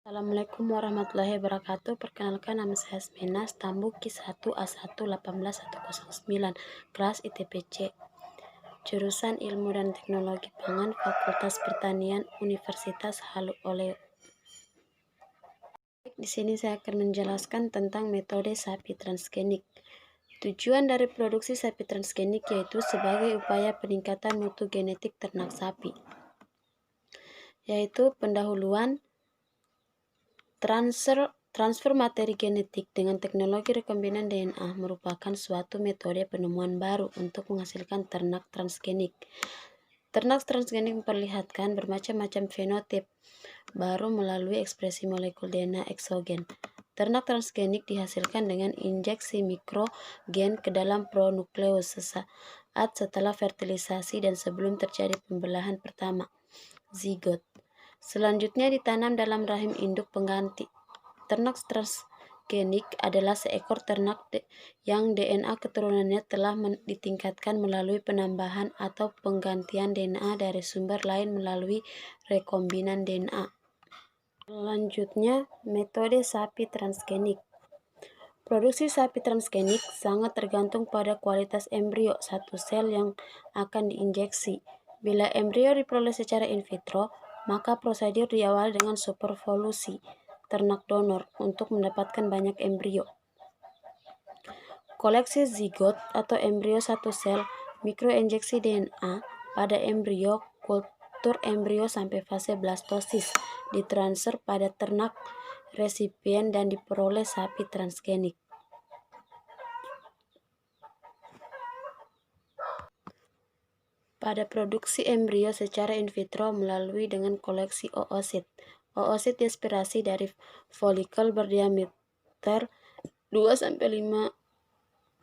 Assalamualaikum warahmatullahi wabarakatuh. Perkenalkan, nama saya Asmina, stambuk Q1A1181109, kelas ITPC, jurusan Ilmu dan Teknologi Pangan, Fakultas Pertanian, Universitas Halu Oleo. Di sini saya akan menjelaskan tentang metode sapi transgenik. Tujuan dari produksi sapi transgenik yaitu sebagai upaya peningkatan mutu genetik ternak sapi, yaitu pendahuluan transfer materi genetik dengan teknologi rekombinan DNA merupakan suatu metode penemuan baru untuk menghasilkan ternak transgenik. Ternak transgenik memperlihatkan bermacam-macam fenotip baru melalui ekspresi molekul DNA eksogen. Ternak transgenik dihasilkan dengan injeksi mikrogen ke dalam pronukleus sesaat setelah fertilisasi dan sebelum terjadi pembelahan pertama, zigot. Selanjutnya ditanam dalam rahim induk pengganti. Ternak transgenik adalah seekor ternak yang DNA keturunannya telah ditingkatkan melalui penambahan atau penggantian DNA dari sumber lain melalui rekombinan DNA. Selanjutnya, metode sapi transgenik. Produksi sapi transgenik sangat tergantung pada kualitas embrio satu sel yang akan diinjeksi. Bila embrio diperoleh secara in vitro, maka prosedur diawali dengan supervolusi ternak donor untuk mendapatkan banyak embrio. Koleksi zigot atau embrio satu sel, mikroinjeksi DNA pada embrio, kultur embrio sampai fase blastosis, ditransfer pada ternak resipien dan diperoleh sapi transgenik. Pada produksi embrio secara in vitro melalui dengan koleksi oosit. Oosit diaspirasi dari folikel berdiameter 2-5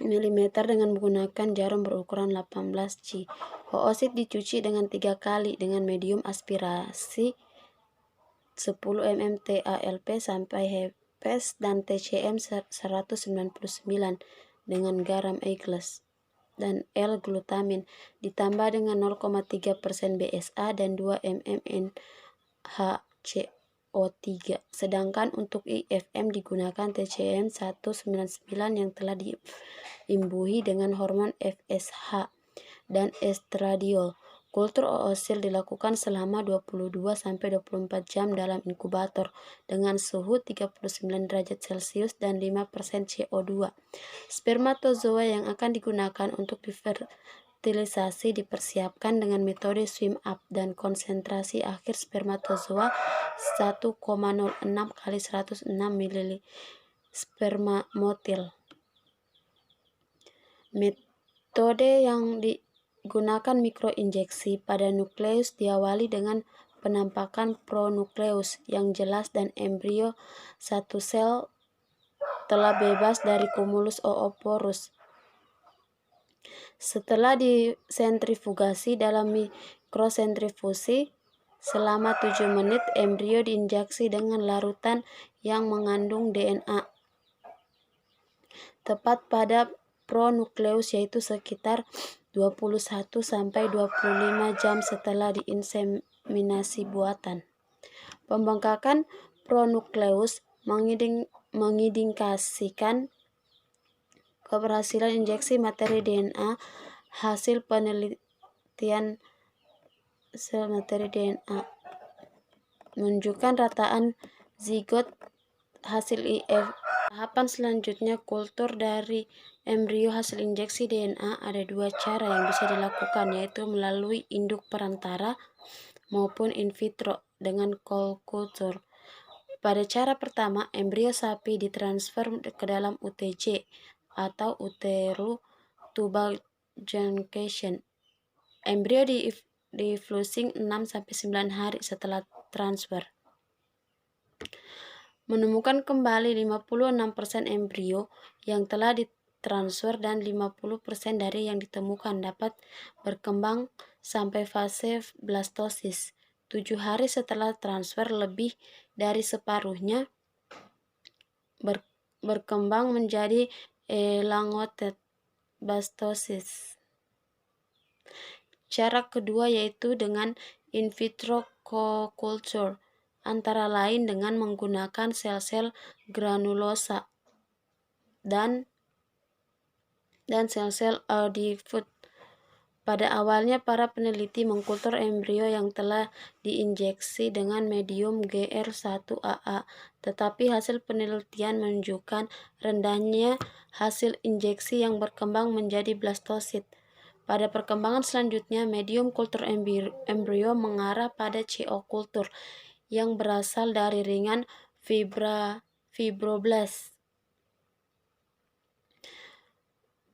mm dengan menggunakan jarum berukuran 18 C. Oosit dicuci dengan 3 kali dengan medium aspirasi 10 mm TALP sampai HEPES dan TCM 199 dengan garam Eiglas dan L-glutamin ditambah dengan 0,3% BSA dan 2 mm NHCO3. Sedangkan untuk IFM digunakan TCM 199 yang telah diimbuhi dengan hormon FSH dan estradiol. Kultur oosil dilakukan selama 22-24 jam dalam inkubator dengan suhu 39 derajat Celcius dan 5% CO2. Spermatozoa yang akan digunakan untuk fertilisasi dipersiapkan dengan metode swim up dan konsentrasi akhir spermatozoa 1,06 kali 106 ml sperma motil. Metode yang digunakan mikroinjeksi pada nukleus diawali dengan penampakan pronukleus yang jelas dan embrio satu sel telah bebas dari kumulus ooporus. Setelah disentrifugasi dalam mikrosentrifusi selama 7 menit, embrio diinjeksi dengan larutan yang mengandung DNA tepat pada pronukleus, yaitu sekitar 21-25 jam setelah diinseminasi buatan. Pembengkakan pronukleus mengindikasikan keberhasilan injeksi materi DNA. Hasil penelitian sel materi DNA menunjukkan rataan zigot hasil IF. Tahapan selanjutnya, kultur dari embrio hasil injeksi DNA. Ada 2 cara yang bisa dilakukan, yaitu melalui induk perantara maupun in vitro dengan culture. Pada cara pertama, embrio sapi ditransfer ke dalam UTJ atau utero-tubal junction. Embrio difusing 6-9 hari setelah transfer. Menemukan kembali 56% embrio yang telah ditransfer dan 50% dari yang ditemukan dapat berkembang sampai fase blastosis. 7 hari setelah transfer, lebih dari separuhnya berkembang menjadi elongated blastosis. Cara kedua yaitu dengan in vitro co-culture antara lain dengan menggunakan sel-sel granulosa dan sel-sel adiput. Pada awalnya, para peneliti mengkultur embrio yang telah diinjeksi dengan medium GR1AA, tetapi hasil penelitian menunjukkan rendahnya hasil injeksi yang berkembang menjadi blastosit. Pada perkembangan selanjutnya, medium kultur embrio mengarah pada CO kultur yang berasal dari ringan fibroblast.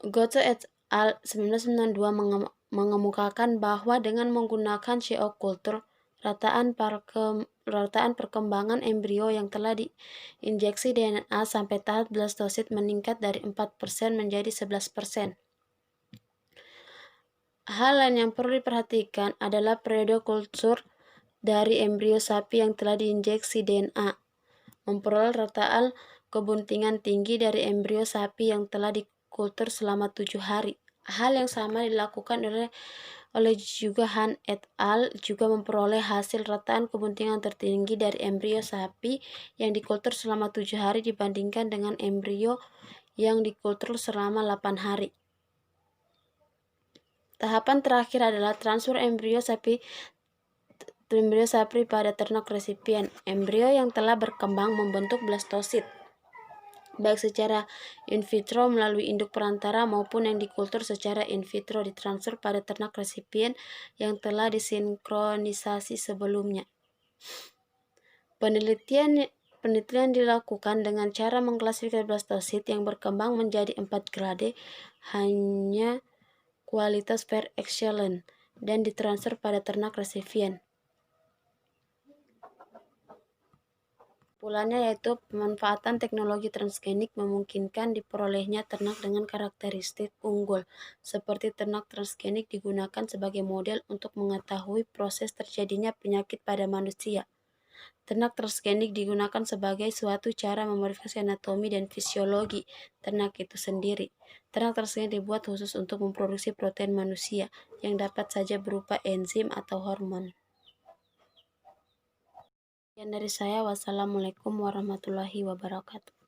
Goto et al. 1992 mengemukakan bahwa dengan menggunakan CO kultur, rataan perkembangan embrio yang telah diinjeksi DNA sampai tahap blastosit meningkat dari 4% menjadi 11%. Hal lain yang perlu diperhatikan adalah periode kultur dari embrio sapi yang telah diinjeksi DNA, memperoleh rataan kebuntingan tinggi dari embrio sapi yang telah dikultur selama 7 hari. Hal yang sama dilakukan oleh juga Han et al. Juga memperoleh hasil rataan kebuntingan tertinggi dari embrio sapi yang dikultur selama 7 hari dibandingkan dengan embrio yang dikultur selama 8 hari. Tahapan terakhir adalah transfer embrio sapi pada ternak resipien. Embrio yang telah berkembang membentuk blastosit, baik secara in vitro melalui induk perantara maupun yang dikultur secara in vitro ditransfer pada ternak resipien yang telah disinkronisasi sebelumnya. Penelitian dilakukan dengan cara mengklasifikasi blastosit yang berkembang menjadi 4 grade, hanya kualitas per excellence, dan ditransfer pada ternak resipien. Kesimpulannya yaitu pemanfaatan teknologi transgenik memungkinkan diperolehnya ternak dengan karakteristik unggul. Seperti ternak transgenik digunakan sebagai model untuk mengetahui proses terjadinya penyakit pada manusia. Ternak transgenik digunakan sebagai suatu cara memodifikasi anatomi dan fisiologi ternak itu sendiri. Ternak transgenik dibuat khusus untuk memproduksi protein manusia yang dapat saja berupa enzim atau hormon. Sekian dari saya. Wassalamualaikum warahmatullahi wabarakatuh.